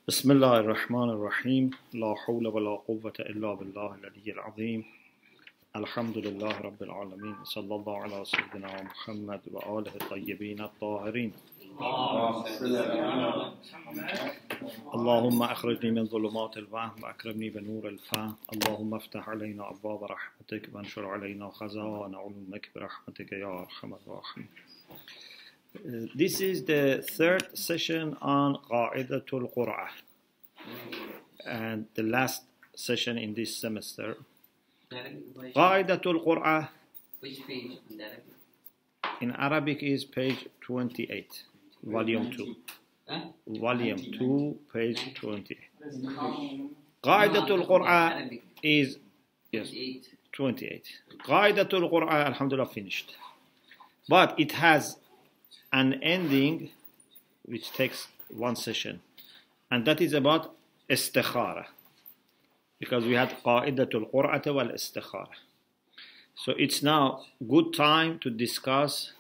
بسم الله الرحمن الرحيم لا حول ولا قوة إلا بالله العلي العظيم الحمد لله رب العالمين صلى الله على سيدنا محمد وآله الطيبين الطاهرين اللهم أخرجني من ظلمات الوهم وأكرمني بنور الفهم اللهم افتح علينا أبواب رحمتك وانشر علينا خزائن علومك برحمتك يا أرحم الراحمين. This is the third session on Qa'idatul Qur'ah and the last session in this semester. Qa'idatul Qur'ah Which page in in Arabic? Arabic is page 28, volume 2. Volume 2, page 28. Qa'idatul Qur'ah is, yes, 28. Qa'idatul Qur'ah, alhamdulillah, finished. But it has an ending which takes one session, and that is about Istikhārah, because we had Qa'idatul Qur'ah wal Istikharah. So it's now good time to discuss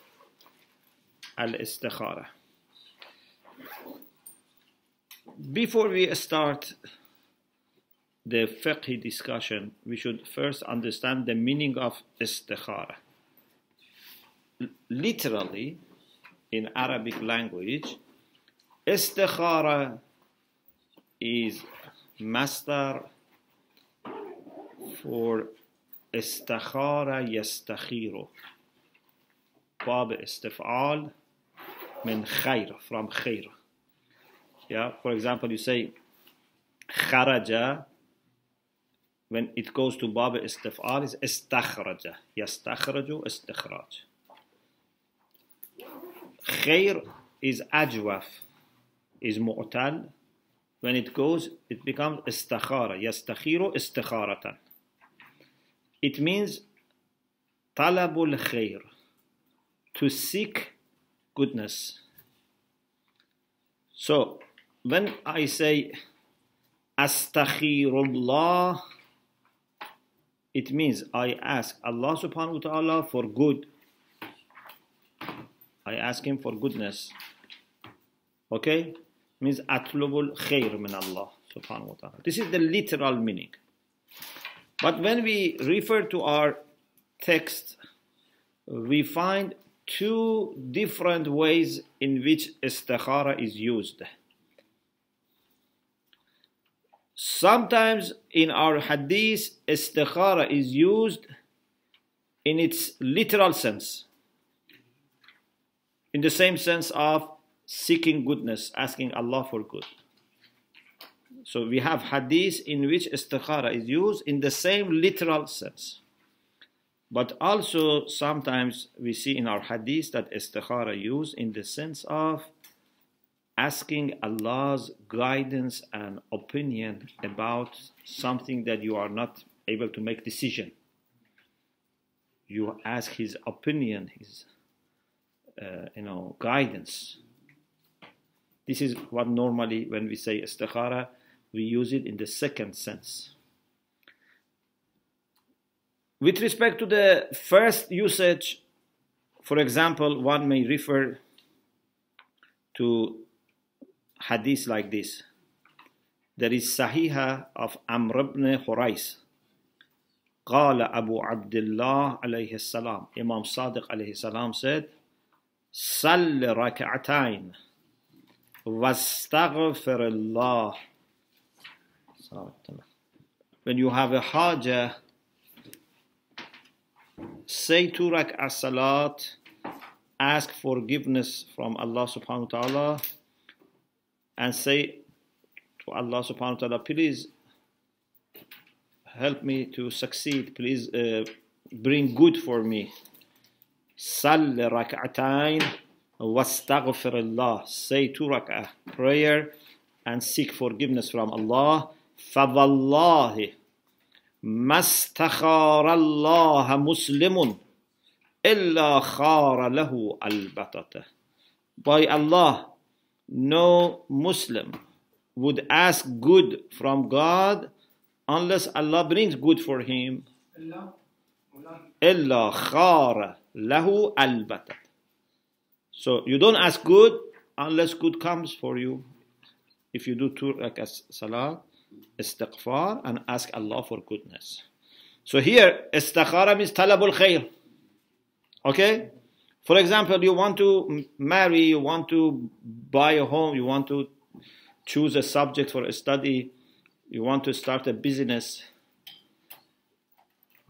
al-Istikharah. Before we start the fiqh discussion, we should first understand the meaning of Istikharah. Literally, in Arabic language, Istikharah is masdar for istikhara yastakhiru. Bab istif'al min khair, from khair. Yeah, for example, you say kharaja, when it goes to bab istif'al is istakhraja, yastakhraju istikhraj. Khair is ajwaf, is mu'tal. When it goes, it becomes istikhara. Yastakhiru istikharatan. It means talabul khair, to seek goodness. So, when I say astakhirullah, it means I ask Allah subhanahu wa ta'ala for good. I ask him for goodness. Okay? Means atlubul khair min Allah subhanahu wa ta'ala. This is the literal meaning. But when we refer to our text, we find two different ways in which istikhara is used. Sometimes in our hadith, istikhara is used in its literal sense, in the same sense of seeking goodness, asking Allah for good. So we have hadith in which istikhara is used in the same literal sense. But also sometimes we see in our hadith that istikhara used in the sense of asking Allah's guidance and opinion about something that you are not able to make decision. You ask his opinion, his guidance. This is what normally when we say istikhara, we use it in the second sense. With respect to the first usage, for example, one may refer to hadith like this. There is Sahiha of Amr ibn Hurais. قال Abu Abdullah alayhi salam. Imam Sadiq alayhi salam said, صل ركعتين واستغفر الله. When you have a haja, say 2 rak'ah salat, ask forgiveness from Allah subhanahu wa ta'ala, and say to Allah subhanahu wa ta'ala, please help me to succeed, please bring good for me. صل ركعتين واستغفر الله. Say 2 rak'ah prayer and seek forgiveness from Allah. فَوَاللَّهِ مَا اسْتَخَارَ اللَّهَ مُسْلِمٌ إِلَّا خَارَ لَهُ الْبَطَةَ. By Allah, no Muslim would ask good from God unless Allah brings good for him. إِلَّا خَارَ لَهُ الْبَطَةَ. So you don't ask good unless good comes for you. if you do 2 rakat salah, istighfar and ask Allah for goodness. So here, istikhārah means talabul khair. Okay? For example, you want to marry, you want to buy a home, you want to choose a subject for a study, you want to start a business.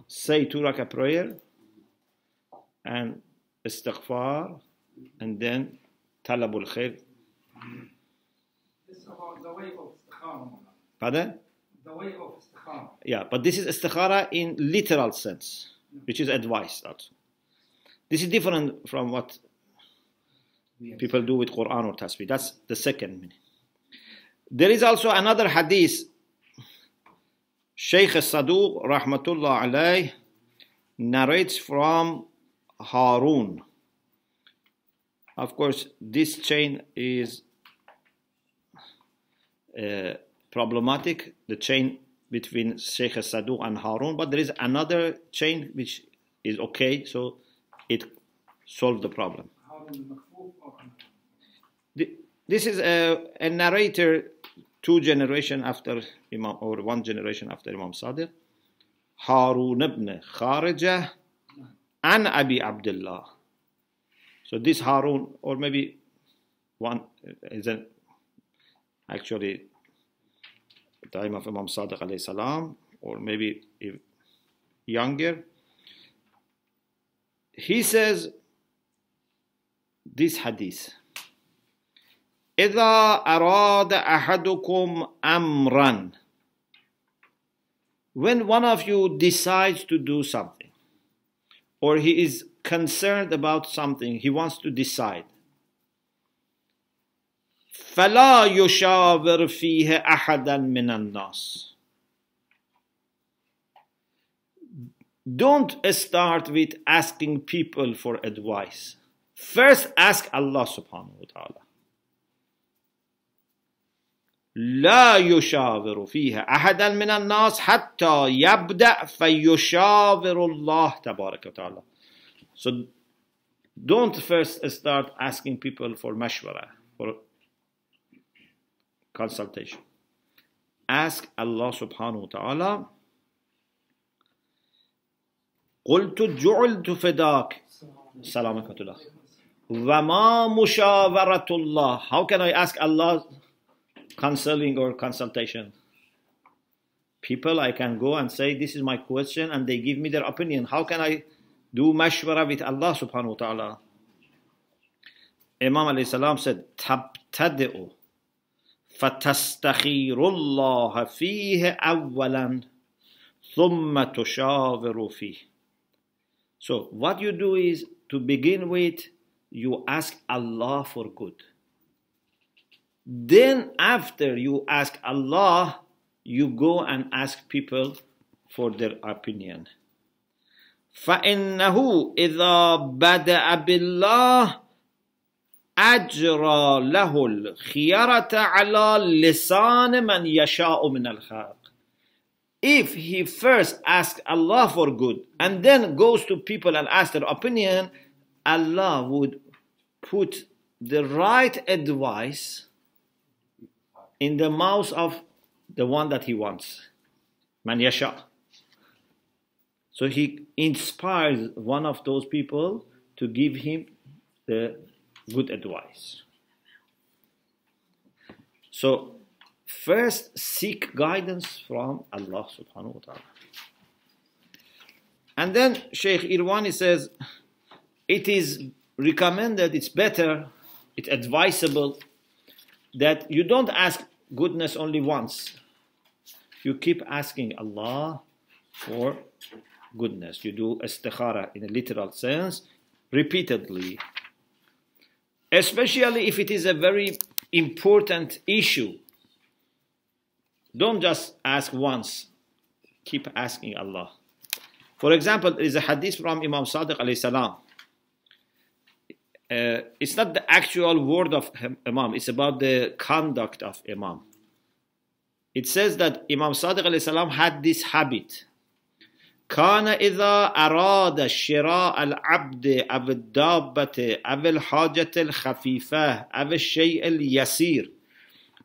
Say 2 rakat prayer and istighfar and then talabul khair. This is about the way of istikharah. Pardon? The way of istikharah. Yeah, but this is istikharah in literal sense, which is advice. This is different from what people do with Quran or Tasbih. That's the second meaning. There is also another hadith. Sheikh Saduq rahmatullah alayh narrates from Harun. Of course, this chain is problematic, the chain between Sheikh Saduq and Harun, but there is another chain which is okay, so it solved the problem. This is a narrator 2 generations after Imam, or 1 generation after Imam Sadiq. Harun ibn Kharijah and Abi Abdullah. So this Harun, or maybe one is actually the time of Imam Sadiq alayhi salam, or maybe younger. He says this hadith: إِذَا أَرَادَ أَحَدُكُمْ أَمْرًا. When one of you decides to do something, or he is concerned about something, he wants to decide. فَلَا يُشَاوِرْ فِيهِ أَحَدًا مِنَ النَّاسِ. Don't start with asking people for advice. First ask Allah subhanahu wa ta'ala. لا يشاور فيها أحدا من الناس حتى يبدأ فيشاور الله تبارك وتعالى. So don't first start asking people for mashwara, for consultation. Ask Allah subhanahu wa ta'ala. قلت جعلت فداك سلامك الله وما مشاورة الله. How can I ask Allah counseling or consultation? People, I can go and say this is my question and they give me their opinion. How can I do mashwara with Allah subhanahu wa ta'ala? Imam alayhi salam said تبتدئ فَتَسْتَخِيرُ اللَّهَ فِيهِ أَوَّلًا ثُمَّ تُشَاوِرُ فِيهِ. So what you do is, to begin with, you ask Allah for good. Then after you ask Allah, you go and ask people for their opinion. فَإِنَّهُ إِذَا بَدَأَ بِاللَّهِ أَجْرَى لَهُ الْخِيَرَةَ عَلَى لِسَانِ مَنْ يَشَاءُ مِنَ الْخَلْقِ. If he first asks Allah for good and then goes to people and asks their opinion, Allah would put the right advice in the mouth of the one that he wants. Man yasha. So he inspires one of those people to give him the good advice. So first seek guidance from Allah subhanahu wa ta'ala. And then Sheikh Irwani says, it is recommended, it's better, it's advisable that you don't ask goodness only once. You keep asking Allah for goodness. You do istikhārah in a literal sense repeatedly. Especially if it is a very important issue. Don't just ask once. Keep asking Allah. For example, there is a hadith from Imam Sadiq alayhi salam. It's not the actual word of Imam, it's about the conduct of Imam. It says that Imam Sadiq alayhi salam had this habit. كان إذا أراد شراء العبد أو الدابة أو الحاجة الخفيفة أو الشيء اليسير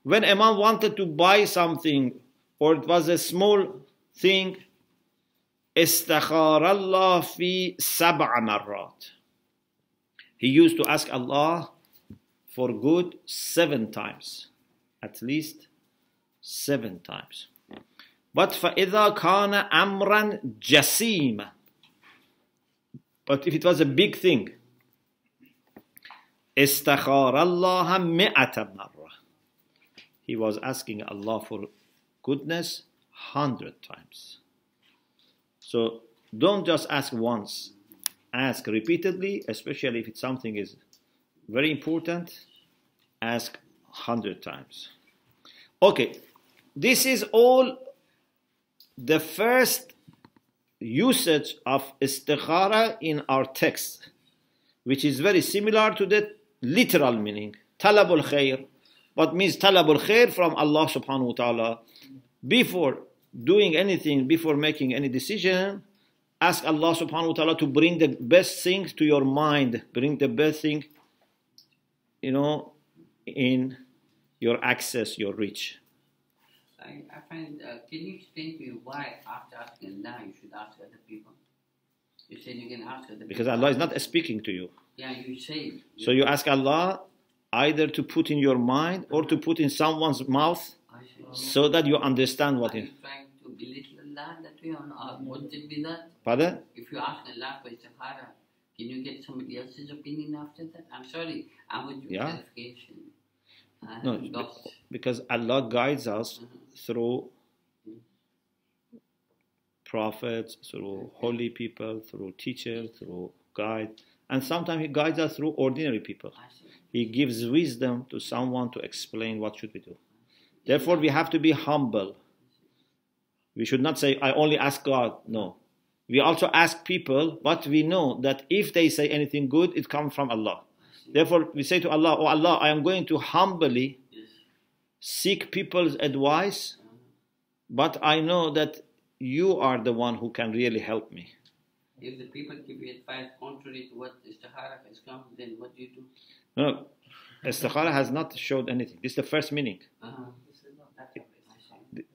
When a man wanted to buy something, or it was a small thing, istikhārah Allah fi sab'a marrat. He used to ask Allah for good 7 times. At least 7 times. But فَإِذَا كَانَ أَمْرًا جَسِيمًا. But if it was a big thing, istikhārah Allah mi'ata marra. He was asking Allah for goodness 100 times. So don't just ask once. Ask repeatedly, especially if it's something is very important. Ask 100 times. Okay, this is all the first usage of istikharah in our text, which is very similar to the literal meaning. Talabul khair, what means talabul khair from Allah subhanahu wa ta'ala. Before doing anything, before making any decision, ask Allah subhanahu wa ta'ala to bring the best things to your mind, bring the best thing, in your access, your reach. I find, can you explain to me why after asking Allah you should ask other people? You said you can ask other people. Because Allah is not speaking to you. Yeah, you say. So you ask Allah either to put in your mind or to put in someone's mouth so that you understand what Are it is. you trying to belittle Allah that way, or would it be that? Pardon? If you ask Allah for istikharah, can you get somebody else's opinion after that? I'm sorry, I would do clarification. No, because Allah guides us through prophets, through holy people, through teachers, through guides. And sometimes He guides us through ordinary people. He gives wisdom to someone to explain what should we do. Therefore, we have to be humble. We should not say, I only ask God. No. We also ask people, but we know that if they say anything good, it comes from Allah. Therefore, we say to Allah, oh Allah, I am going to humbly seek people's advice, but I know that you are the one who can really help me. If the people give you advice contrary to what istikharah has come, then what do you do? No, Istikhārah has not showed anything. This is the first meaning.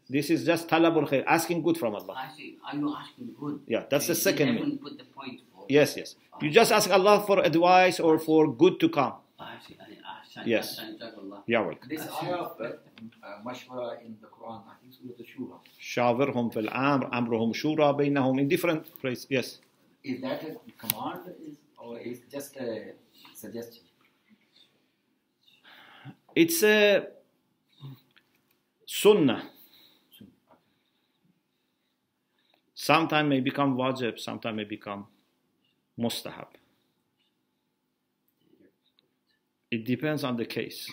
This is just talabul khair, asking good from Allah. I see. Are you asking good? Yeah, that's the second meaning. Put the point forward. Yes, yes. You just ask Allah for advice or for good to come. I see. Yes. Yeah, welcome. This ayah of mashwara in the Quran, I think Surah Shura. شاورهم في الأمر أمرهم شورى بينهم, in different phrases. Yes. Is that a command or is just a suggestion? It's a sunnah. Sometimes may become wajib, sometimes may become mustahab. It depends on the case.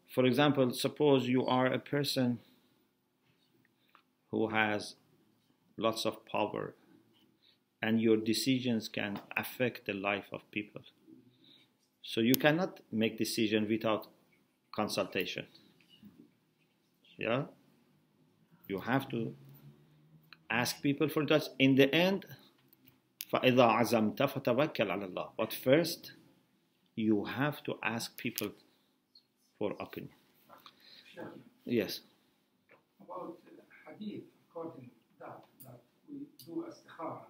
For example, suppose you are a person who has lots of power and your decisions can affect the life of people. So you cannot make decision without consultation. Yeah? You have to ask people for that. In the end, فَإِذَا عَزَمْتَ فَتَوَكَّلْ عَلَى اللَّهِ. But first, you have to ask people for opinion. Yes. About hadith, according to that we do istikharah,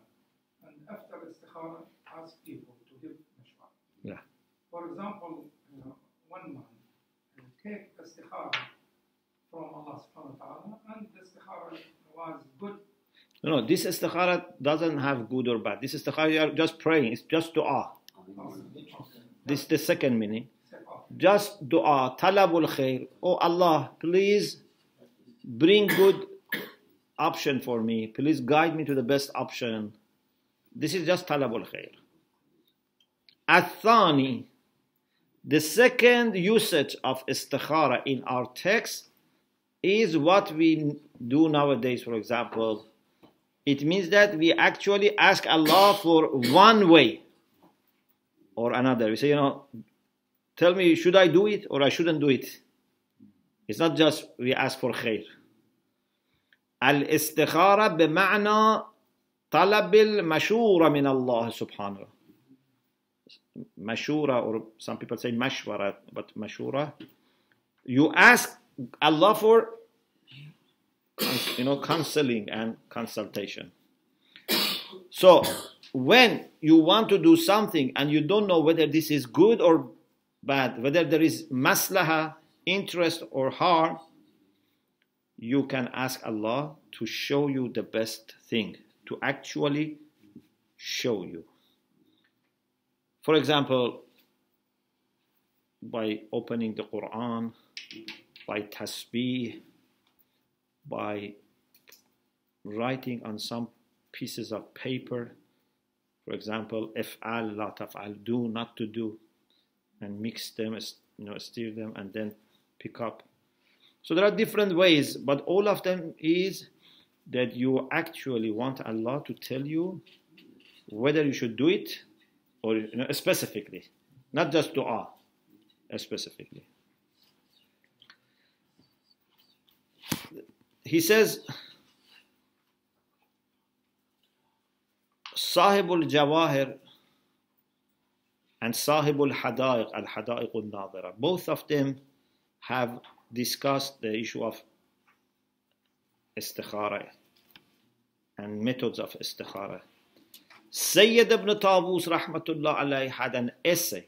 and after istikharah, ask people to give mashwara. Yeah. For example, one man take istikharah from Allah subhanahu wa ta'ala, and the istikharah was good. No, this istikharah doesn't have good or bad. This istikharah, you are just praying. It's just dua. This is the second meaning. Just dua, talabul khair. Oh Allah, please bring good option for me. Please guide me to the best option. This is just talabul khair. Athani, the second usage of istikharah in our text is what we do nowadays, for example. It means that we actually ask Allah for one way or another. We say, tell me, should I do it or I shouldn't do it? It's not just we ask for khair. Al-istikharah b'ma'na talabil mashura min Allah subhanahu. Mashura, or some people say mashwara, but mashura You ask Allah for, counseling and consultation. So when you want to do something and you don't know whether this is good or bad, whether there is maslaha, interest or harm, you can ask Allah to show you the best thing, to actually show you. For example, by opening the Quran, by tasbih, by writing on some pieces of paper, for example, if'al, la taf'al, do, not to do, and mix them, stir them, and then pick up. So there are different ways, but all of them is that you actually want Allah to tell you whether you should do it or specifically, not just dua, specifically. He says, Sahibul Jawahir and Sahibul Hadaiq, al-Hadaiq al-Nadira, both of them have discussed the issue of istikharah and methods of istikharah. Sayyid ibn Tawus rahmatullah alayhi had an essay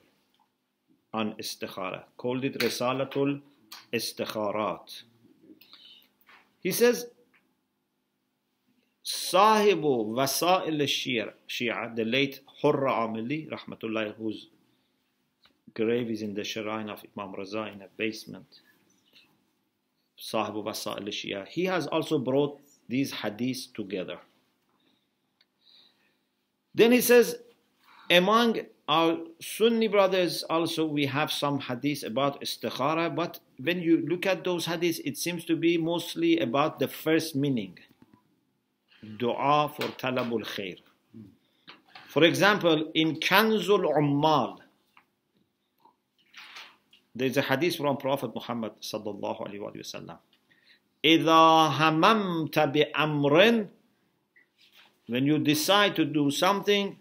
on istikharah, called it Risalatul Istikharat. He says, Sahibu Wasa'il al-Shia, the late Hurra Amili rahmatullah, whose grave is in the shrine of Imam Raza in a basement, Sahibu Wasa'il al-Shia, he has also brought these hadiths together. Then he says, among our Sunni brothers also we have some hadiths about istikharah, but when you look at those hadiths, it seems to be mostly about the first meaning, dua for talabul khair. For example, in Kanzul Ummal, there is a hadith from Prophet Muhammad sallallahu alaihi wasallam. إِذَا هَمَمْتَ بِأَمْرٍ, when you decide to do something,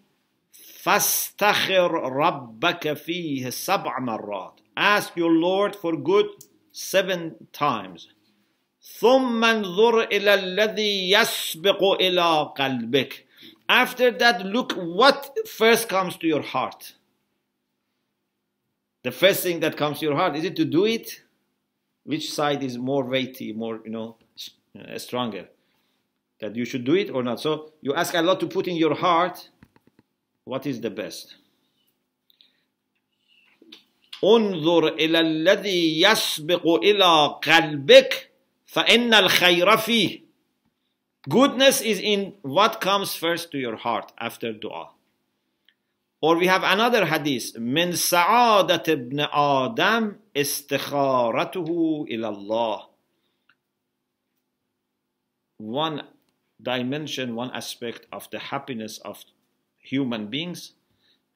فَاسْتَخِرْ رَبَّكَ فِيهِ سَبْعَ مَرَّاتٍ, ask your Lord for good 7 times. ثُمَّ انظُرْ إِلَى الَّذِي يَسْبِقُ إِلَى قَلْبِكَ, after that look what first comes to your heart. The first thing that comes to your heart, is it to do it? Which side is more weighty, more stronger? That you should do it or not? So you ask Allah to put in your heart what is the best. انظر إلى الذي يسبق إلى قلبك فإن الخير فيه. Goodness is in what comes first to your heart after dua. Or we have another hadith, من سعادة ابن آدم استخارته إلى الله. One dimension, one aspect of the happiness of human beings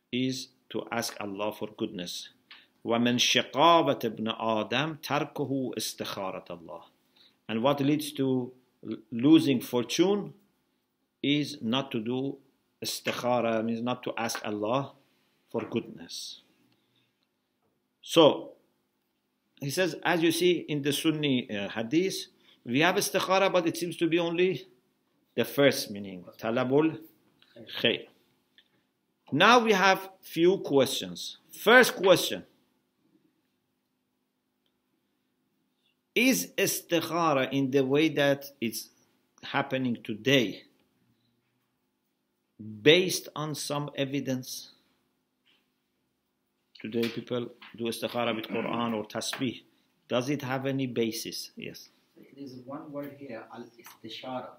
is to ask Allah for goodness. وَمِنْ شِقَابَةِ ابْنِ آدَمْ تَرْكُهُ اسْتِخَارَةَ اللَّهِ. And what leads to losing fortune is not to do istikhara, means not to ask Allah for goodness. So, he says, as you see in the Sunni hadith, we have istikhara, but it seems to be only the first meaning, talabul khair. Now we have few questions. First question, is istikhara in the way that it's happening today based on some evidence? Today people do istikhara with Quran or tasbih. Does it have any basis? Yes. There is one word here, al-istikharah.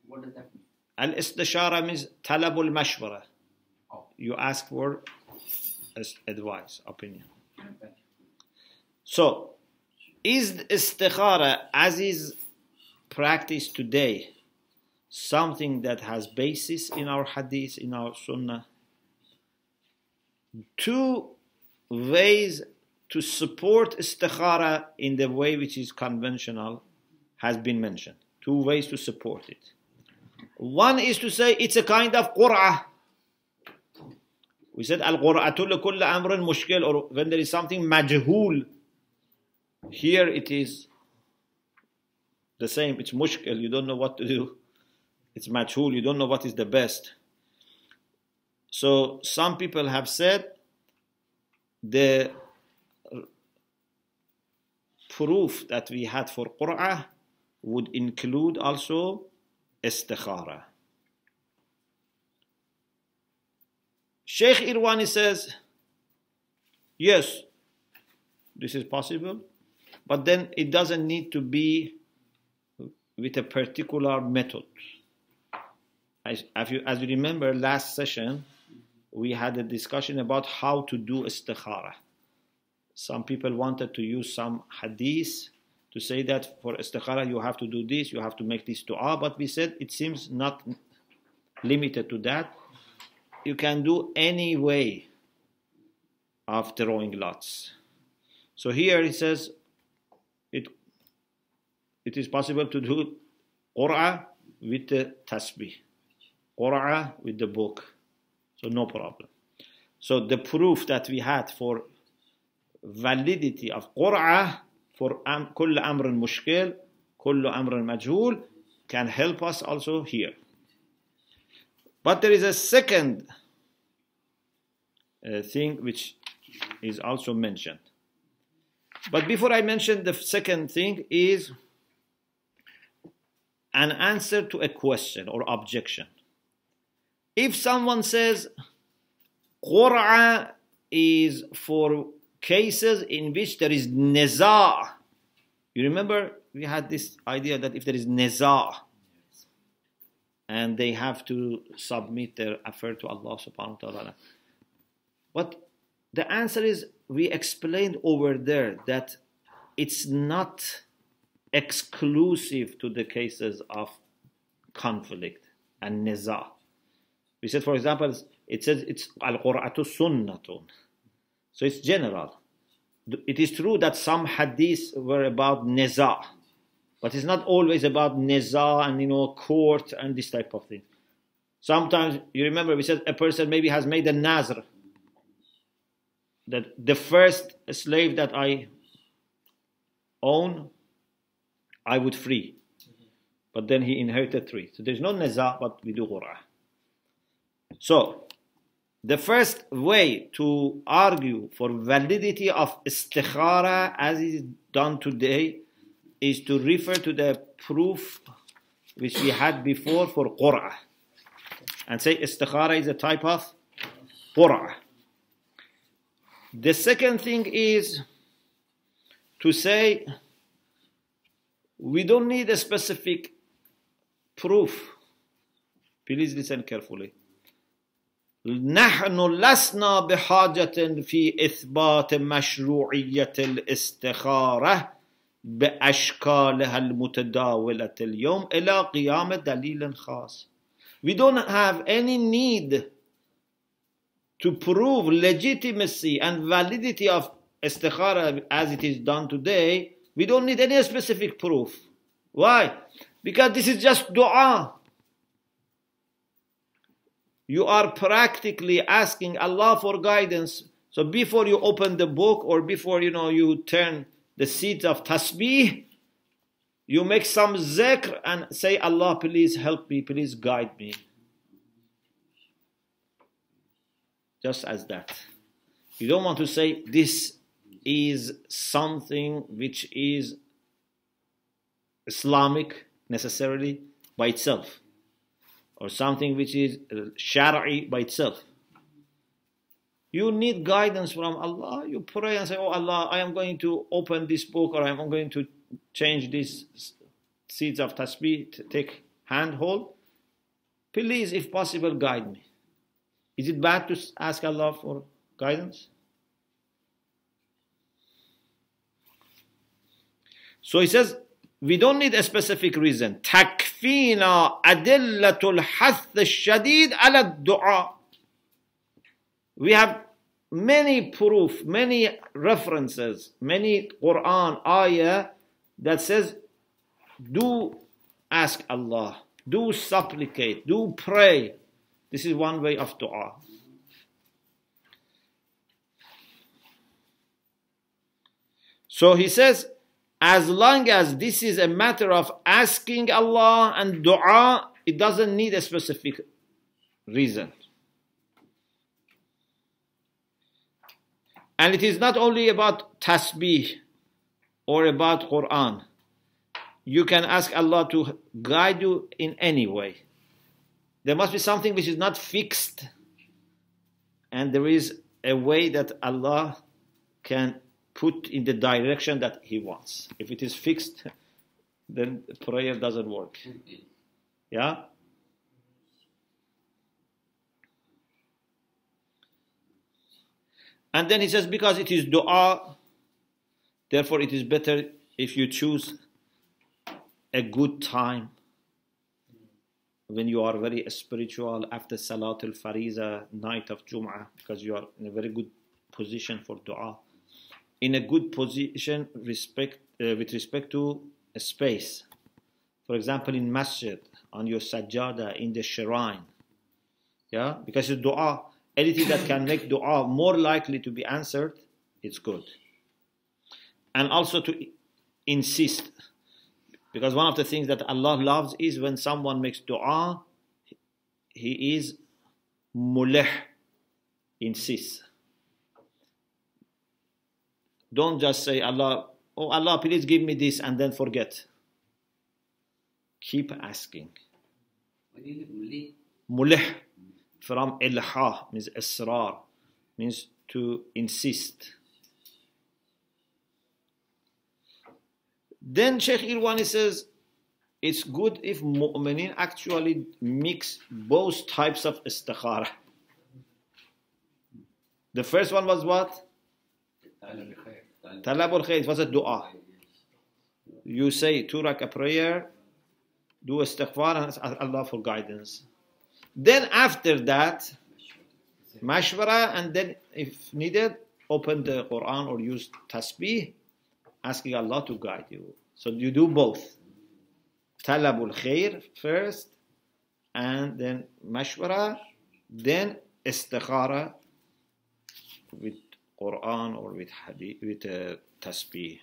What does that mean? Al-istikharah means talabul mashwara. Oh. You ask for advice, opinion. So, is istikhara as is practiced today something that has basis in our hadith, in our sunnah? 2 ways to support istikhara in the way which is conventional has been mentioned. 2 ways to support it. One is to say it's a kind of qur'ah. We said al-Qur'atu li kulli amrin mushkil, or when there is something majhul, Here it is the same. It's mushkil. You don't know what to do. It's majhul. You don't know what is the best. So some people have said the proof that we had for Qur'ah would include also istikharah. Sheikh Irwani says, yes, this is possible, but then it doesn't need to be with a particular method. As you remember, last session, we had a discussion about how to do istikharah. Some people wanted to use some hadiths to say that for istikharah you have to do this, you have to make this dua, but we said it seems not limited to that. You can do any way of drawing lots. So here it says it is possible to do Qur'ah with the tasbih, Qur'ah with the book, so no problem. So the proof that we had for validity of Qur'ah for كل أمر مشكل كل أمر مجهول can help us also here. But there is a second thing which is also mentioned. But before I mention the second thing is an answer to a question or objection. If someone says Qur'ah is for cases in which there is niza', you remember we had this idea that if there is niza' and they have to submit their affair to Allah subhanahu wa ta'ala. But the answer is, we explained over there that it's not exclusive to the cases of conflict and niza'. We said, for example, it says it's al-Qur'atu sunnatun. So it's general. It is true that some hadiths were about niza', but it's not always about niza' and court and this type of thing. Sometimes, you remember we said a person maybe has made a nazr, that the first slave that I own, I would free. But then he inherited 3. So there's no niza', but we do Qur'ah. So, the first way to argue for validity of istikharah as is done today is to refer to the proof which we had before for Qur'ah and say istikharah is a type of Qur'ah. The second thing is to say we don't need a specific proof. Please listen carefully. نحن لسنا بحاجة في إثبات مشروعية الاستخارة بأشكالها المتداولة اليوم إلى قيام دليل خاص. We don't have any need to prove legitimacy and validity of istikhara as it is done today. We don't need any specific proof. Why? Because this is just dua. You are practically asking Allah for guidance. So before you open the book or before you turn the seeds of tasbih, you make some zikr and say, Allah, please help me, please guide me. Just as that. You don't want to say this is something which is Islamic necessarily by itself, or something which is shari'i by itself. You need guidance from Allah. You pray and say, oh Allah, I am going to open this book, or I am going to change these seeds of tasbih, to take handhold. Please, if possible, guide me. Is it bad to ask Allah for guidance? So he says, we don't need a specific reason. تكفينا أدلة الحث الشديد على الدعاء. We have many proof, many references, many Quran ayah that says, do ask Allah, do supplicate, do pray. This is one way of dua. So he says, As long as this is a matter of asking Allah and dua, it doesn't need a specific reason. And it is not only about tasbih or about Quran. You can ask Allah to guide you in any way. There must be something which is not fixed, and there is a way that Allah can put in the direction that He wants. If it is fixed, then prayer doesn't work. Yeah? And then he says, because it is dua, therefore it is better if you choose a good time when you are very spiritual after Salatul Fariza, night of Jum'ah, because you are in a very good position for dua. In a good position with respect to a space. For example, in masjid, on your sajjada, in the shrine. Yeah? Because it's dua. Anything that can make dua more likely to be answered, it's good. And also to insist. Because one of the things that Allah loves is when someone makes dua, he is mulih, insists. Don't just say, Allah, oh Allah, please give me this, and then forget. Keep asking. Mulih, from ilha, means israr, means to insist. Then Sheikh Irwani says, it's good if mu'minin actually mix both types of istikharah. The first one was what? Talabul khair. It was a dua. You say 2 rak'ah prayer, do istighfar and ask Allah for guidance. Then after that, mashwara, and then if needed, open the Quran or use tasbih, asking Allah to guide you. So you do both. Talabul khair first, and then mashwara, then istikhārah with Quran or with hadith, with tasbih.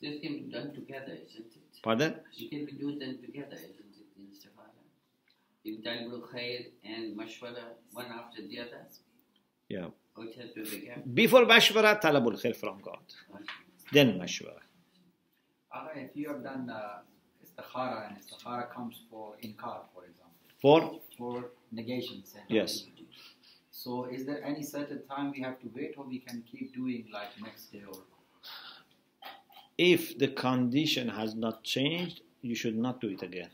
This can be done together, isn't it? Pardon? You can be doing them together, isn't it, in Istikhārah? If Talabul Khair and Mashwara, one after the other? Yeah. Or it has to be together? Before mashwara, talabul khair from God. Then mashwara. If you have done istikharah, and istikharah comes for inkar, for example. For negations. yes. So is there any certain time we have to wait, or we can keep doing like next day? Or if the condition has not changed, you should not do it again.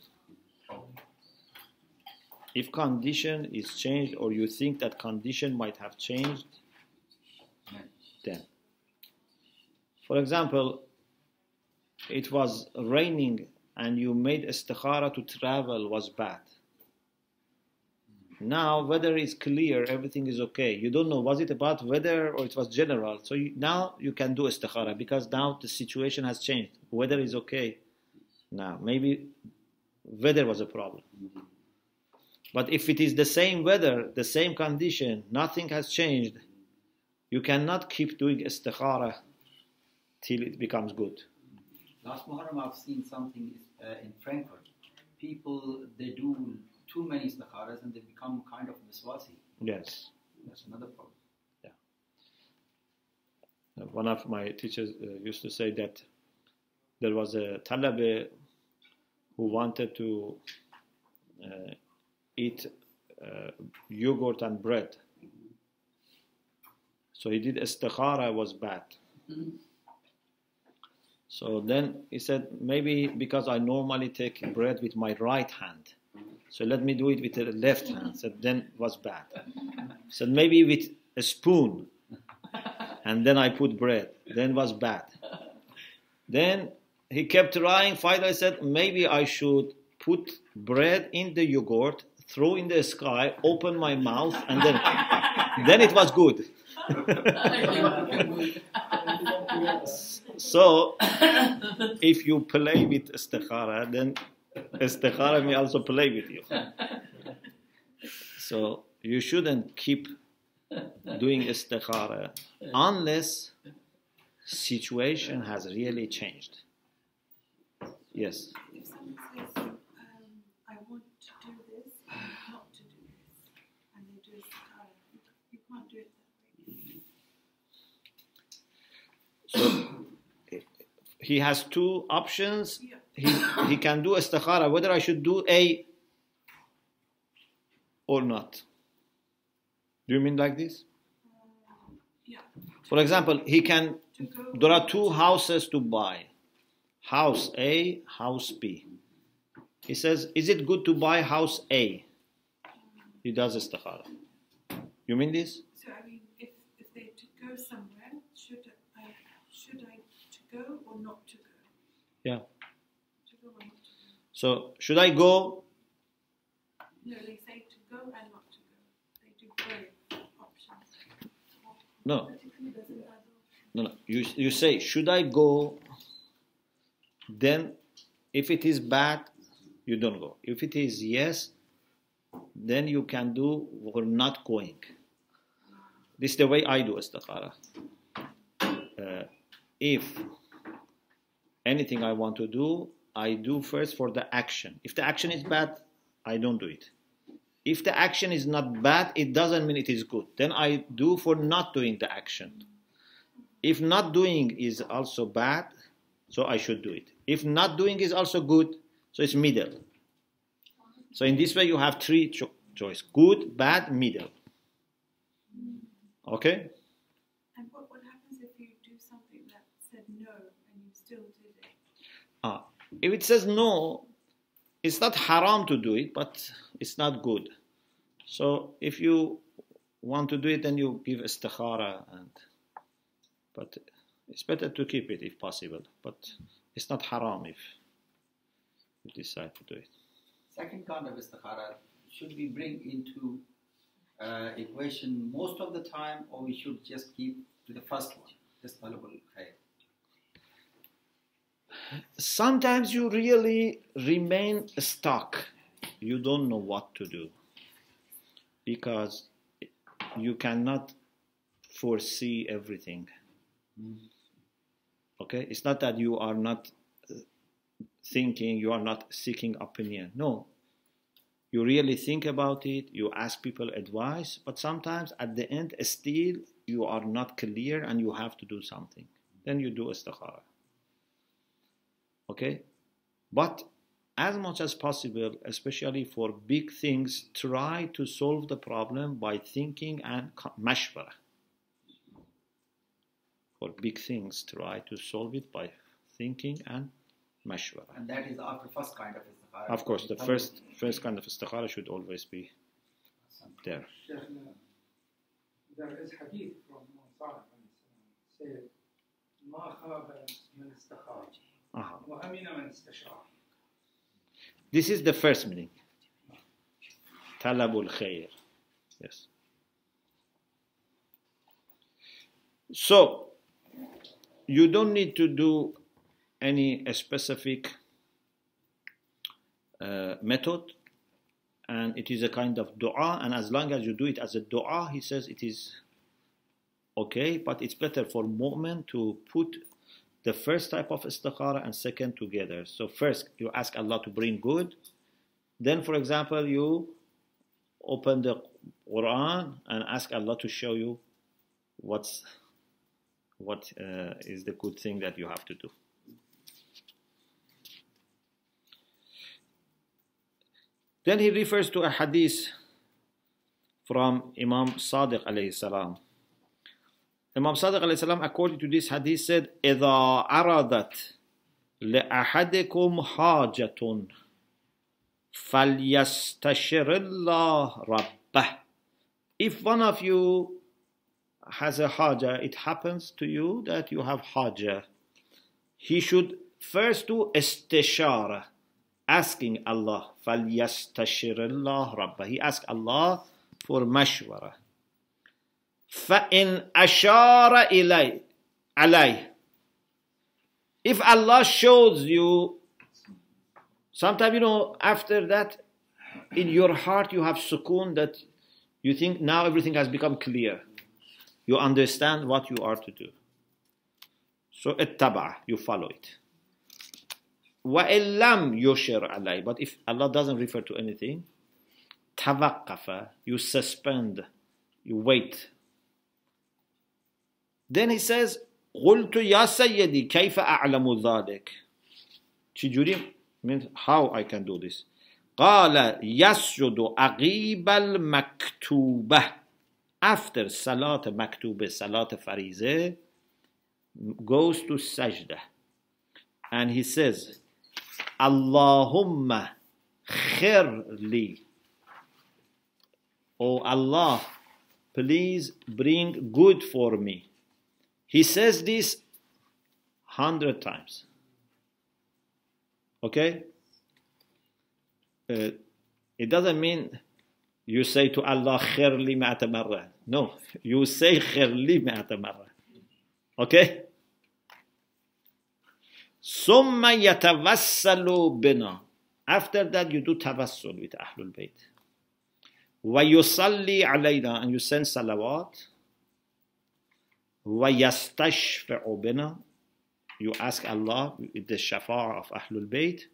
If condition is changed, or you think that condition might have changed, then. For example, it was raining and you made istikharah to travel was bad. Now weather is clear, everything is okay. You don't know, was it about weather or it was general? So now you can do istikharah because now the situation has changed. Weather is okay. Now maybe weather was a problem. But if it is the same weather, the same condition, nothing has changed, you cannot keep doing istikharah till it becomes good. Last Muharram I've seen something in Frankfurt. People, they do too many istikharas and they become kind of viswasi. Yes. That's another problem. Yeah. One of my teachers used to say that there was a talabe who wanted to eat yogurt and bread. So he did istikhara, was bad. So then he said, maybe because I normally take bread with my right hand, so let me do it with the left hand. So then it was bad. So maybe with a spoon, and then I put bread, then was bad. Then he kept trying. Finally said, maybe I should put bread in the yogurt, throw in the sky, open my mouth, and then it was good. So, if you play with istikhara, then istikhara may also play with you. So, you shouldn't keep doing istikhara unless situation has really changed. Yes. If someone says, I want to do this and not to do this, and they do istikhārah, you can't do it that way. So he has two options. Yeah. He can do istikhārah whether I should do A or not. Do you mean like this? Yeah. For example, there are two houses to buy. House A, house B. He says, is it good to buy house A? He does istikhārah. You mean this? So I mean, if they to go somewhere, should I to go or not to go? Yeah. To go or not to go? So, should I go? No, they say to go and not to go. They do both options. No. Particularly doesn't have No. You say, should I go? Then, if it is bad, you don't go. If it is yes, then you can do or not going. This is the way I do istikhārah. If anything I want to do, I do first for the action. If the action is bad, I don't do it. If the action is not bad, it doesn't mean it is good. Then I do for not doing the action. If not doing is also bad, so I should do it. If not doing is also good, so it's middle. So in this way you have three choice: good, bad, middle. Okay? And what happens if you do something that said no and you still did it? If it says no, it's not haram to do it, but it's not good. So if you want to do it, then you give istikharah, but it's better to keep it if possible. But it's not haram if you decide to do it. Second kind of istikharah, should we bring into equation most of the time, or we should just keep to the first one, just talabul khair? Sometimes you really remain stuck. You don't know what to do because you cannot foresee everything. Okay? It's not that you are not thinking, you are not seeking opinion. No. You really think about it, you ask people advice, but sometimes at the end still you are not clear and you have to do something. Then you do istikharah. Okay? But as much as possible, especially for big things, try to solve the problem by thinking and mashwarah. For big things, try to solve it by thinking and mashwarah. And that is after first kind of istikharah. Of course, the first kind of istikharah should always be there. There is hadith from Salih said, "Ma khaba man istakhara, wa amina man istashara." This is the first meaning. Talabul khair. Yes. So, you don't need to do any specific method, and it is a kind of dua, and as long as you do it as a dua, he says it is okay, but it's better for mu'min to put the first type of istikharah and second together. So first you ask Allah to bring good, then for example you open the Quran and ask Allah to show you what is the good thing that you have to do. Then he refers to a hadith from Imam Sadiq alayhi salam. Imam Sadiq alayhi salam, according to this hadith, said, إِذَا عَرَضَتْ لِأَحَدِكُمْ حَاجَةٌ فَلْيَسْتَشِرِ اللَّهَ رَبَّهُ. If one of you has a haja, it happens to you that you have haja, he should first do istishara, asking Allah. فَلْيَسْتَشِرِ اللَّهَ رَبَّهُ. He asks Allah for mashwara. فَإِنْ أَشَارَ عَلَيْهِ. If Allah shows you, sometimes after that, in your heart you have sukoon, that you think now everything has become clear. You understand what you are to do. So اتبع, you follow it. وَإِن لَمْ يُشِرْ عَلَيْهِ, but if Allah doesn't refer to anything, توقف, you suspend, you wait. Then he says, قُلْتُ يَا سَيَّدِي كَيْفَ أَعْلَمُ ذَلِكَ. Chijuri means how I can do this. قال يسجد عقيب المكتوبة. After salat maktubah, salat farize, goes to sajda. And he says, Allahumma khirli. Oh Allah, please bring good for me. He says this 100 times. Okay? It doesn't mean you say to Allah khirli ma'ata marra. No, you say khirli ma'ata marra. Okay? Summa yatawassalu bina. After that you do tawassul with Ahlul Bayt. Wa yusalli alayna, and you send salawat. Wa yastashfa'u bina. You ask Allah with the shafa'a of Ahlul Bayt.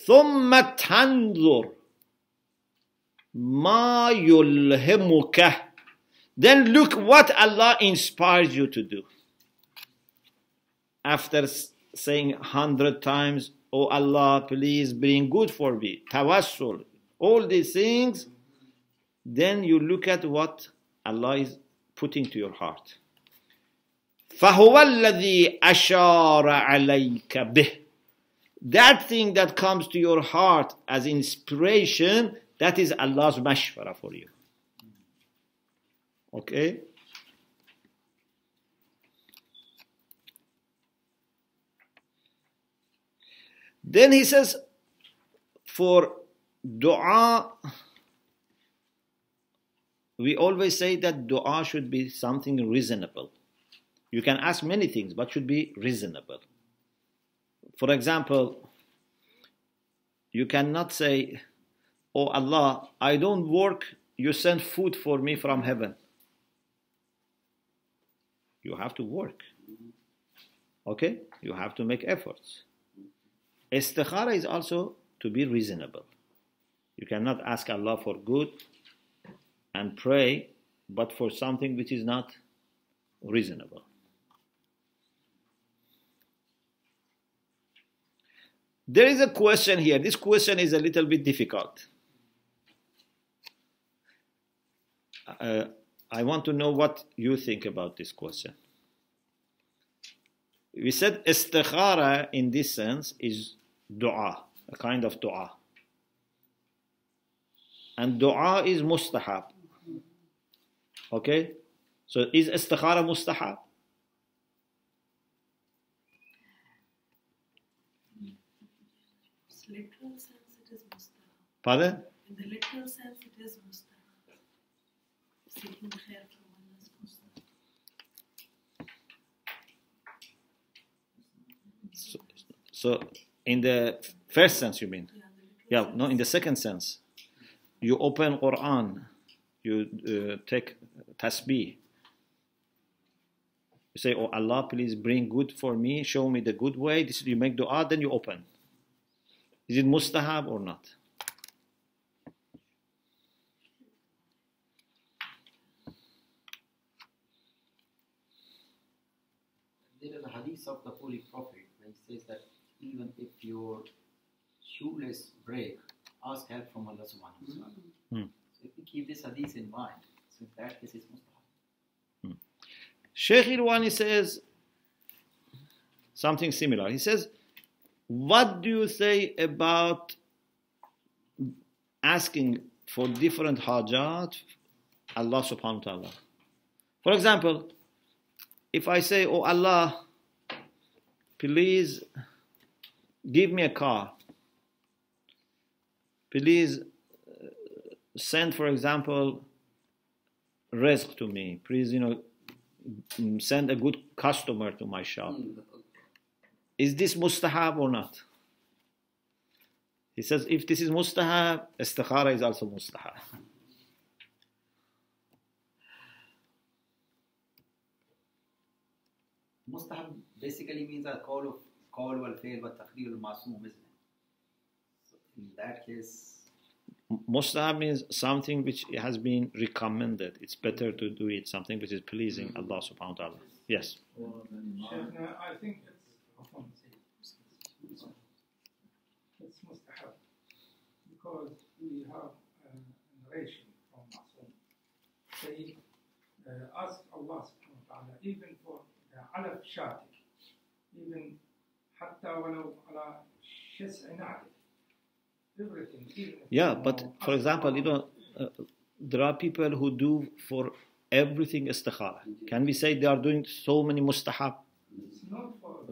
ثم تنظر ما يلهمك. Then look what Allah inspires you to do. After saying 100 times, oh Allah, please bring good for me, tawassul, all these things, then you look at what Allah is putting to your heart. فَهُوَ الَّذِي أَشَارَ عَلَيْكَ بِهِ. That thing that comes to your heart as inspiration, that is Allah's mashwara for you. Okay? Then he says, for dua, we always say that dua should be something reasonable. You can ask many things, but should be reasonable. For example, you cannot say, oh Allah, I don't work, you send food for me from heaven. You have to work. Okay? You have to make efforts. Istikhārah is also to be reasonable. You cannot ask Allah for good and pray, but for something which is not reasonable. There is a question here. This question is a little bit difficult. I want to know what you think about this question. We said istikhārah in this sense is dua, a kind of dua. And dua is mustahab. Okay? So is istikhārah mustahab? Literal sense, it is mustahab. Pardon? In the literal sense, it is mustahab. Seeking khair from Allah is mustahab. So in the first sense, you mean? Yeah, no, in the second sense. You open Quran, you take tasbih. You say, oh Allah, please bring good for me, show me the good way. This, you make dua, then you open. Is it mustahab or not? There is a hadith of the Holy Prophet where he says that even if your shoelace break, ask help from Allah subhanahu wa ta'ala. So if we keep this hadith in mind, so in that case it's mustahab. Sheikh Irwani says something similar. He says, what do you say about asking for different hajat Allah subhanahu wa ta'ala? For example, if I say, oh Allah, please give me a car. Please send, for example, rizq to me. Please, send a good customer to my shop. Is this mustahab or not? He says, if this is mustahab, istikhārah is also mustahab. Mustahab basically means a qawl wal fi'l wa taqrir al ma'soom, isn't it? So in that case, Mustahab means something which has been recommended. It's better to do it, something which is pleasing Allah subhanahu wa ta'ala. Yes. Shaykhna, I think it's mustahab because we have a narration from Ma'soom saying, ask Allah subhanahu wa ta'ala even for the alaf shatik, even hatta walau ala shas'i na'lik. Everything, Yeah, but for example, there are people who do for everything istikharah. Can we say they are doing so many mustahab?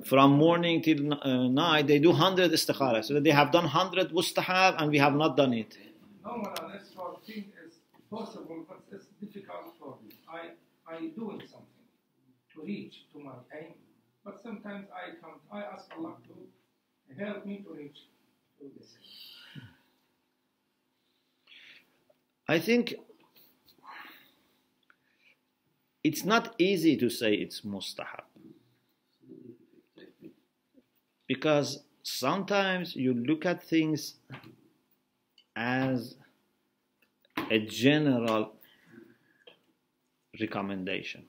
From morning till night, they do 100 istikharah. So they have done 100 mustahab and we have not done it. No one else for thing is possible, but it's difficult for me. I doing something to reach to my aim, but sometimes I ask Allah to help me to reach to this. I think it's not easy to say it's mustahab because sometimes you look at things as a general recommendation.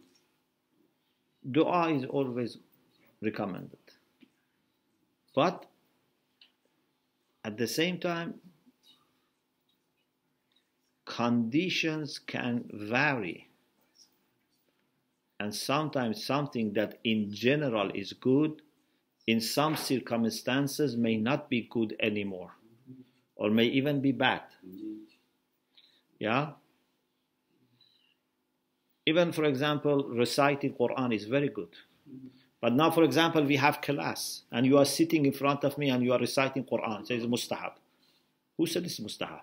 Dua is always recommended, but at the same time conditions can vary, and sometimes something that in general is good in some circumstances may not be good anymore or may even be bad. Yeah, even for example reciting Quran is very good, but now for example we have class and you are sitting in front of me and you are reciting Quran, it says mustahab. Who said it's mustahab?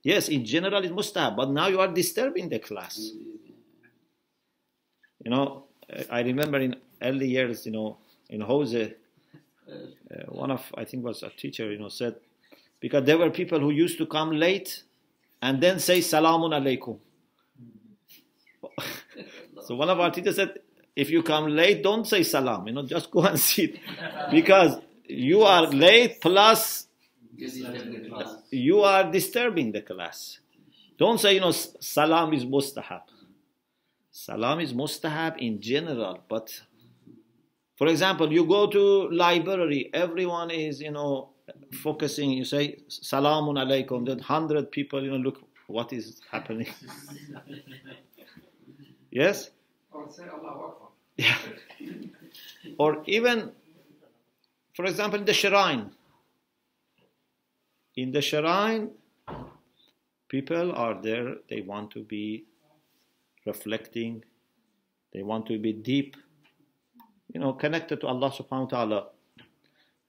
Yes, in general it's mustahab, but now you are disturbing the class. I remember in early years, in Jose, one of, I think was a teacher, said, because there were people who used to come late and then say salamun alaikum. So one of our teachers said, if you come late, don't say salam, just go and sit. Because you are late plus you are disturbing the class. Don't say, salam is mustahab. Salam is mustahab in general, but for example, you go to library, everyone is, focusing, you say, salamun alaikum, then 100 people, look what is happening. Yes? Or say Allahu Akbar. Yeah. Or even, for example, the shrine. In the shrine, people are there, they want to be reflecting, they want to be deep, connected to Allah subhanahu wa ta'ala.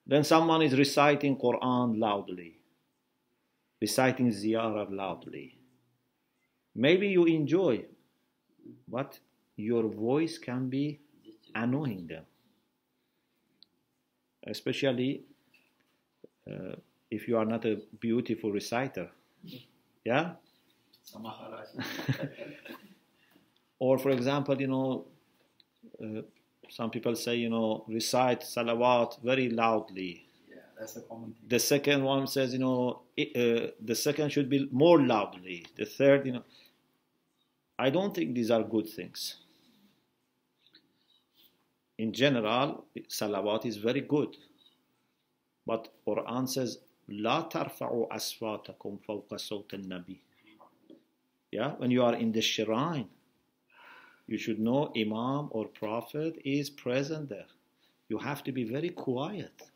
Then someone is reciting Quran loudly, reciting ziyarah loudly. Maybe you enjoy, but your voice can be annoying them. Especially if you are not a beautiful reciter. Yeah? Or for example, some people say, recite salawat very loudly. Yeah, that's a common thing. The second one says, the second should be more loudly. The third, I don't think these are good things. In general, salawat is very good. But Quran says, لا ترفعوا أصواتكم فوق صوت النبي. Yeah, when you are in the shrine, you should know Imam or Prophet is present there. You have to be very quiet.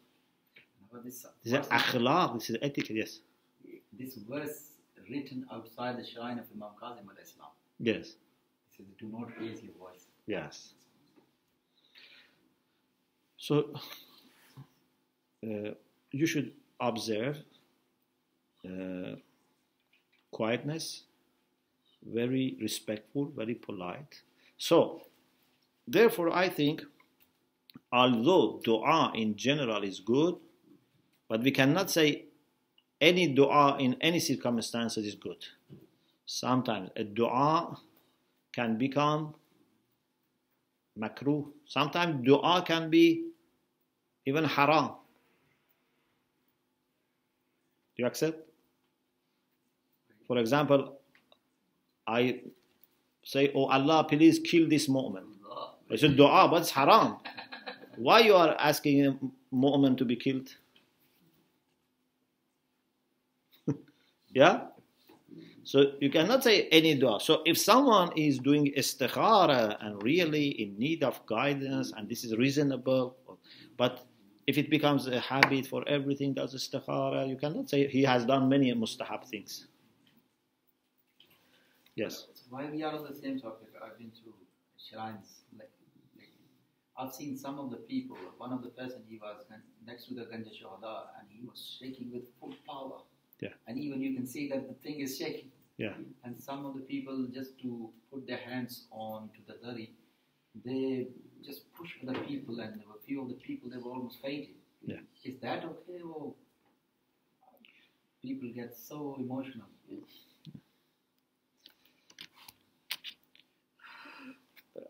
This is akhlaq, this is etiquette, yes. This verse written outside the shrine of Imam Kazim al-Islam. Yes. It says, do not raise your voice. Yes. So, you should observe quietness, very respectful, very polite. So, therefore, I think, although dua in general is good, but we cannot say any dua in any circumstances is good. Sometimes a dua can become makruh. Sometimes dua can be even haram. Do you accept? For example, I say, oh Allah, please kill this mu'min. I said dua, but it's haram. Why you are asking a mu'min to be killed? Yeah? So you cannot say any dua. So if someone is doing istikharah and really in need of guidance, and this is reasonable, but if it becomes a habit for everything does istikharah, you cannot say he has done many mustahab things. Yes. So while we are on the same topic, I've been to shrines. I've seen some of the people. One of the person, he was next to the Ganja Shuhada, and he was shaking with full power. Yeah. And even you can see that the thing is shaking. Yeah. And some of the people, just to put their hands on to the dari, they just push other people, and there were a few of the people, they were almost fainting. Yeah. Is that okay, or people get so emotional?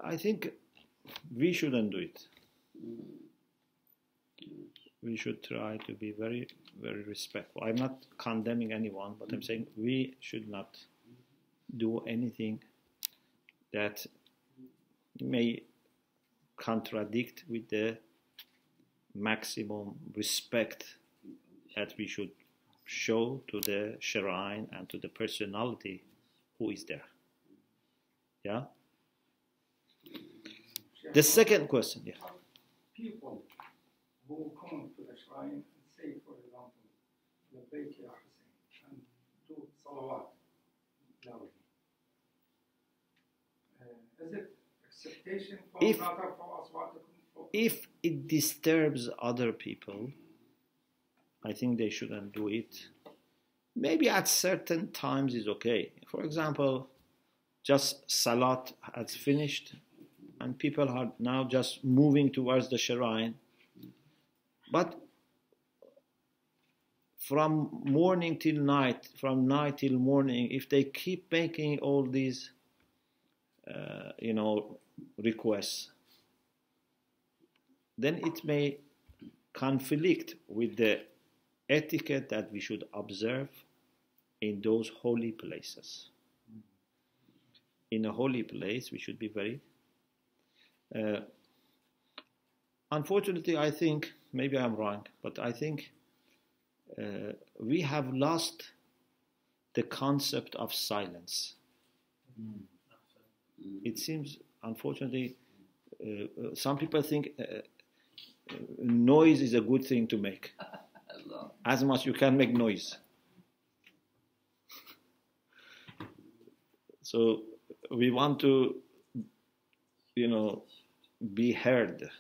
I think we shouldn't do it. We should try to be very, very respectful. I'm not condemning anyone, but I'm saying we should not do anything that may contradict with the maximum respect that we should show to the shrine and to the personality who is there. Yeah? The second question, yeah. People who come to the shrine and say, for example, Labbaik Ya Hussein, and do salawat loudly. Is it acceptation for if it disturbs other people, I think they shouldn't do it. Maybe at certain times is okay. For example, just salat has finished and people are now just moving towards the shrine. But from morning till night, from night till morning, if they keep making all these, requests, then it may conflict with the etiquette that we should observe in those holy places. In a holy place, we should be very... unfortunately, I think, maybe I'm wrong, but I think we have lost the concept of silence. It seems, unfortunately, some people think noise is a good thing to make. As much you can make noise. So we want to, be heard.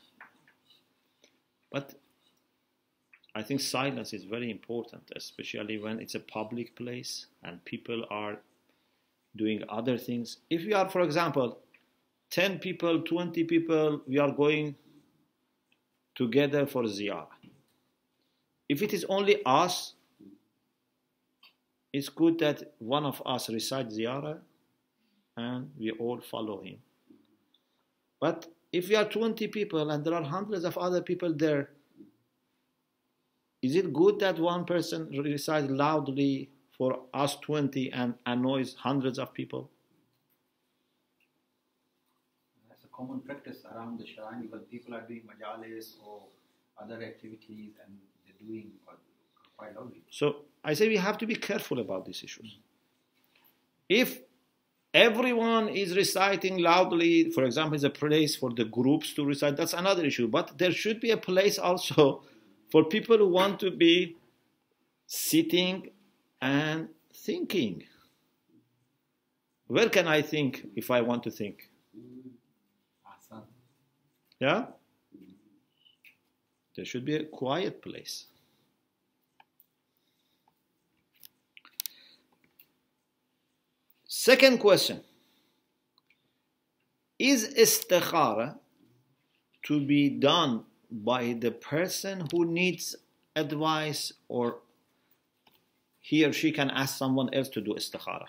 But I think silence is very important, especially when it's a public place and people are doing other things. If we are, for example, 10 people, 20 people, we are going together for ziyarah. If it is only us, it's good that one of us recites ziyarah and we all follow him. But if we are 20 people and there are hundreds of other people there, is it good that one person recites loudly for us 20 and annoys hundreds of people? That's a common practice around the shrine because people are doing majalis or other activities and they're doing quite loudly. So I say we have to be careful about these issues. If everyone is reciting loudly, for example, it's a place for the groups to recite, that's another issue. But there should be a place also for people who want to be sitting and thinking. Where can I think if I want to think? Awesome. Yeah? There should be a quiet place. Second question. Is istikharah to be done by the person who needs advice, or he or she can ask someone else to do istikharah?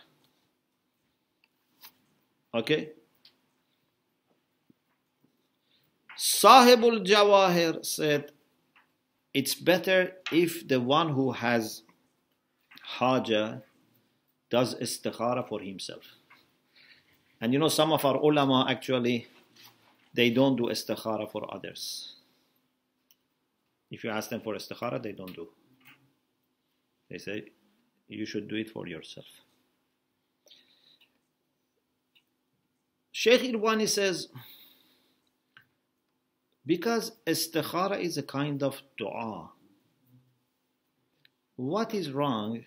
Okay? Sahibul Jawahir said it's better if the one who has haja does istikhara for himself. And you know, some of our ulama actually, they don't do istikhara for others. If you ask them for istikhara, they don't do. They say, you should do it for yourself. Sheikh Irwani says, because istikhara is a kind of dua, what is wrong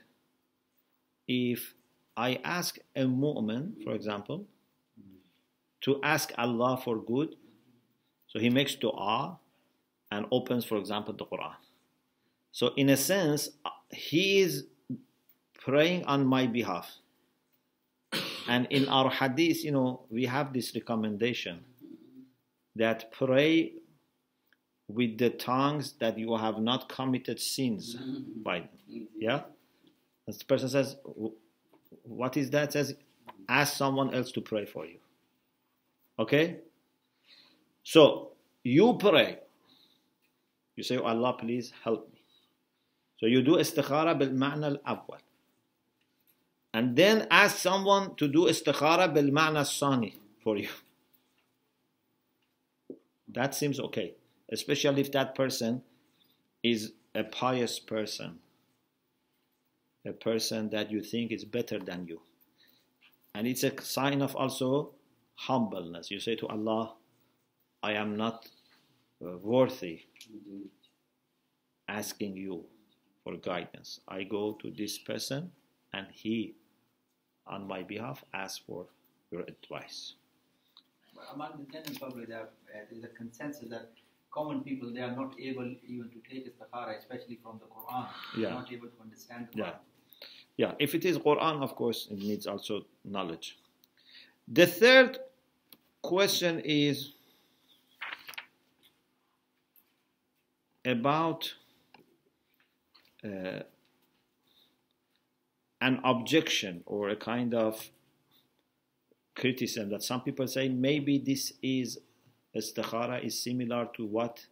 if I ask a mu'min, for example, to ask Allah for good, so he makes dua and opens, for example, the Qur'an. So in a sense, he is praying on my behalf. And in our hadith, you know, we have this recommendation that pray with the tongues that you have not committed sins by them. Yeah? As the person says, what is that? It says, ask someone else to pray for you. Okay? So, you pray. You say, oh Allah, please help me. So you do istikhara bil ma'na al-awwal. And then ask someone to do istikhara bil ma'na al-sani for you. That seems okay. Especially if that person is a pious person. A person that you think is better than you. And it's a sign of also humbleness. You say to Allah, I am not worthy asking you for guidance. I go to this person and he, on my behalf, asks for your advice. But among the general public, there is a consensus that common people, they are not able even to take istikhara, especially from the Qur'an. They are not able to understand the Qur'an. Yeah, if it is Qur'an, of course, it needs also knowledge. The third question is about an objection or a kind of criticism that some people say maybe this is istikhara is similar to what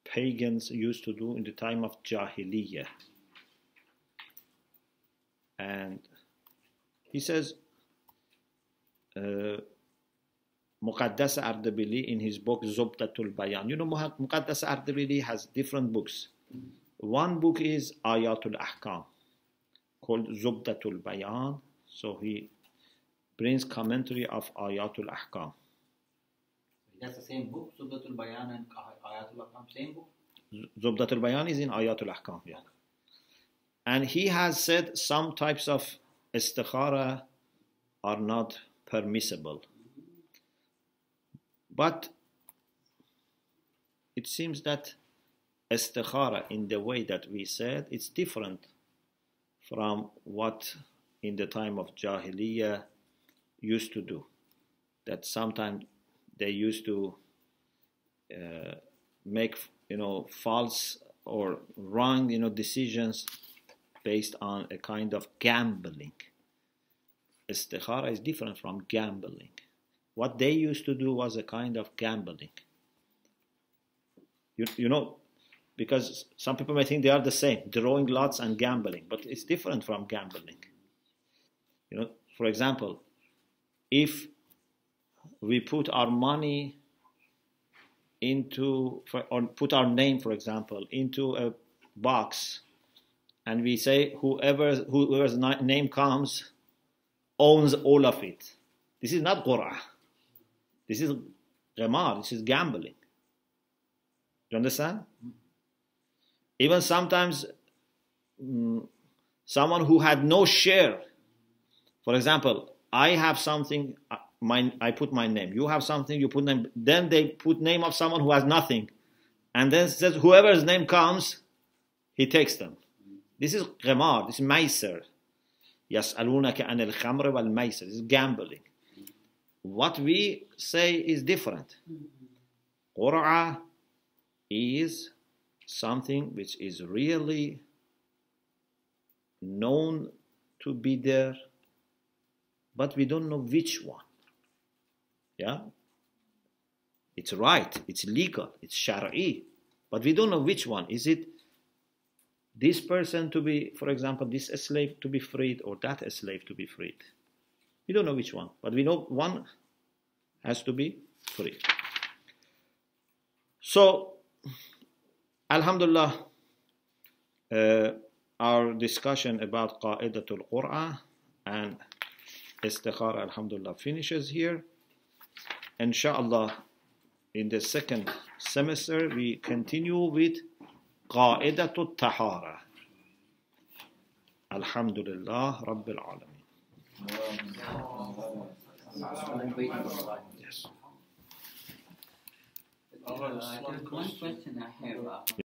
pagans used to do in the time of Jahiliyyah. And he says, Muqaddas Ardabili in his book Zubdatul Bayan. You know, Muqaddas Ardabili has different books. One book is Ayatul Ahkam, called Zubdatul Bayan. So he brings commentary of Ayatul Ahkam. That's the same book, Zubdatul Bayan and Ayatul Ahkam, same book? Zubdatul Bayan is in Ayatul Ahkam, yeah. And he has said some types of istikhara are not permissible. But it seems that istikhara in the way that we said, it's different from what in the time of Jahiliyyah used to do. That sometimes they used to make, false or wrong, decisions based on a kind of gambling. Istikhara is different from gambling. What they used to do was a kind of gambling. You know, because some people may think they are the same, drawing lots and gambling, but it's different from gambling. For example, if we put our money or put our name, for example, into a box, and we say whoever's name comes owns all of it. This is not Qur'ah. This is Ghamar. This is gambling. Do you understand? Even sometimes someone who had no share, for example, I have something, I put my name. You have something, you put name. Then they put name of someone who has nothing. And then says whoever's name comes, he takes them. This is Ghamar. This is Maiser. يَسْأَلُونَكَ عَنِ الْخَمْرِ وَالْمَيْسَرِ. This is gambling. What we say is different. Qur'ah is something which is really known to be there, but we don't know which one. Yeah? It's right, it's legal, it's shar'i. But we don't know which one. Is it this person to be, for example, this slave to be freed, or that slave to be freed? We don't know which one. But we know one has to be free. So, alhamdulillah, our discussion about qa'idatul Qur'ah and istikharah, alhamdulillah, finishes here. Inshallah, in the second semester, we continue with qa'idatul tahara. Alhamdulillah, Rabbil Alameen. Yes. One question I have.